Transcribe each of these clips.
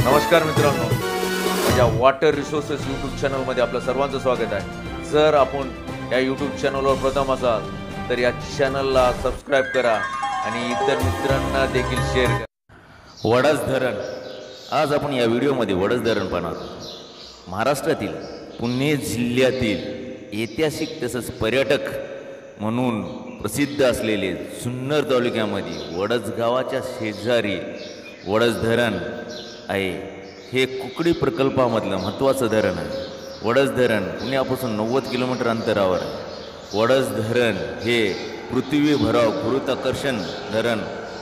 नमस्कार मित्रांनो, माझ्या वॉटर रिसोर्सेस यूट्यूब चॅनलमध्ये आपलं सर्वांचं स्वागत आहे। जर आपण या यूट्यूब चॅनलवर प्रथम असाल तर या चॅनलला सबस्क्राईब करा आणि इतर मित्रांना देखील शेअर करा। वडस धरण, आज आपण या व्हिडिओमध्ये वडस धरण पाहणार। महाराष्ट्रातील पुणे जिल्ह्यातील ऐतिहासिक तसंच पर्यटक म्हणून प्रसिद्ध असलेले जुन्नर तालुक्यामध्ये वडस गावाच्या शेजारी वडस धरण आहे। हे कुकडी प्रकल्पामधलं महत्त्वाचं धरण आहे। वडस धरण पुण्यापासून 90 किलोमीटर अंतरावर आहे। वडस धरण हे पृथ्वी भराव गुरुत्वाकर्षण धरण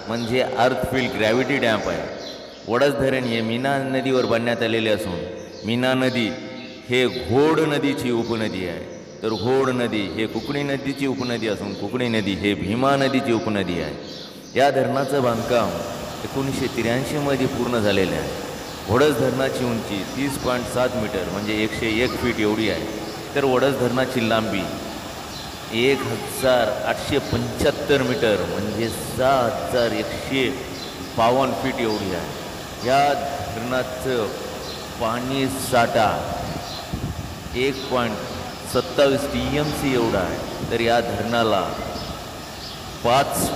म्हणजे अर्थफील्ड ग्रॅव्हिटी डॅम्प आहे। वडस धरण हे मीना नदीवर बांधण्यात आलेले असून मीना नदी हे घोड नदीची उपनदी आहे, तर घोड नदी हे कुकडी नदीची उपनदी असून कुकडी नदी हे भीमा नदीची उपनदी आहे। या धरणाचं बांधकाम 1983 मध्ये पूर्ण झालेले आहे। वडस धरणाची उंची 30.7 मीटर म्हणजे 101 फीट एवढी आहे, तर वडस धरणाची लांबी 1875 मीटर म्हणजे 6152 फीट एवढी आहे। या धरणाचं पाणी साठा 1.27 TMC एवढा आहे, तर या धरणाला 5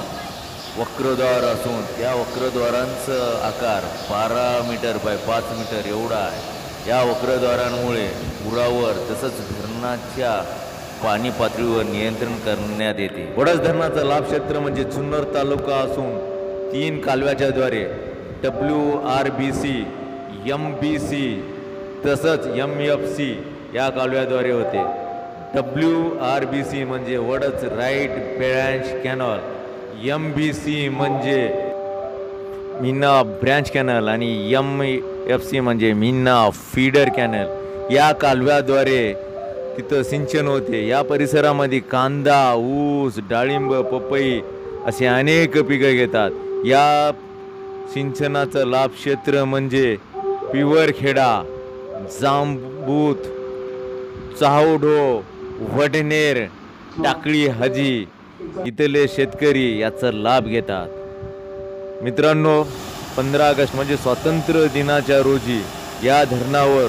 वक्रद्वार असून त्या वक्रद्वारांचं आकार 12 मीटर बाय 5 मीटर एवढा आहे। या वक्रद्वारांमुळे पुरावर तसंच धरणाच्या पाणी पातळीवर नियंत्रण करण्यात येते। वडस धरणाचं लाभक्षेत्र म्हणजे जुन्नर तालुका असून 3 कालव्याच्याद्वारे WRBC, MBC तसंच MFC या कालव्याद्वारे होते। WRBC म्हणजे Wadas right branch canal, MBC म्हणजे मीना ब्रँच कॅनल आणि MFC म्हणजे मीना फीडर कॅनल। या कालव्याद्वारे तिथं सिंचन होते। या परिसरामध्ये कांदा, ऊस, डाळिंब, पपई असे अनेक पिकं घेतात। या सिंचनाचं लाभ क्षेत्र म्हणजे पिवरखेडा, जांबूत, चावडो, वडनेर, टाकळी हाजी इथले शेतकरी याचा लाभ घेतात। मित्रांनो, 15 ऑगस्ट म्हणजे स्वातंत्र्य दिनाच्या रोजी या धरणावर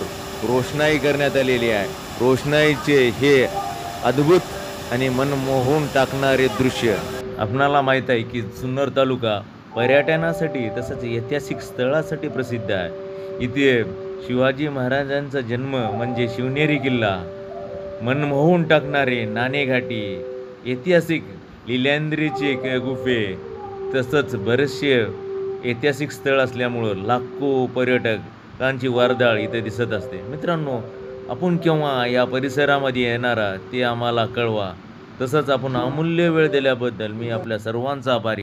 रोषणाई करण्यात आलेली आहे। रोषणाईचे हे अद्भुत आणि मनमोहून टाकणारे दृश्य। आपणाला माहीत आहे की जुन्नर तालुका पर्यटनासाठी तसंच ऐतिहासिक स्थळासाठी प्रसिद्ध आहे। इथे शिवाजी महाराजांचा जन्म म्हणजे शिवनेरी किल्ला, मनमोहून टाकणारे नाणेघाटी, ऐतिहासिक लिल्यांद्रीचे गुफे तसंच बरेचसे ऐतिहासिक स्थळ असल्यामुळं लाखो पर्यटकांची वर्दळ इथे दिसत असते। मित्रांनो, आपण केव्हा या परिसरामध्ये येणारा ते आम्हाला कळवा। तसंच आपण अमूल्य वेळ दिल्याबद्दल मी आपल्या सर्वांचा आभारी।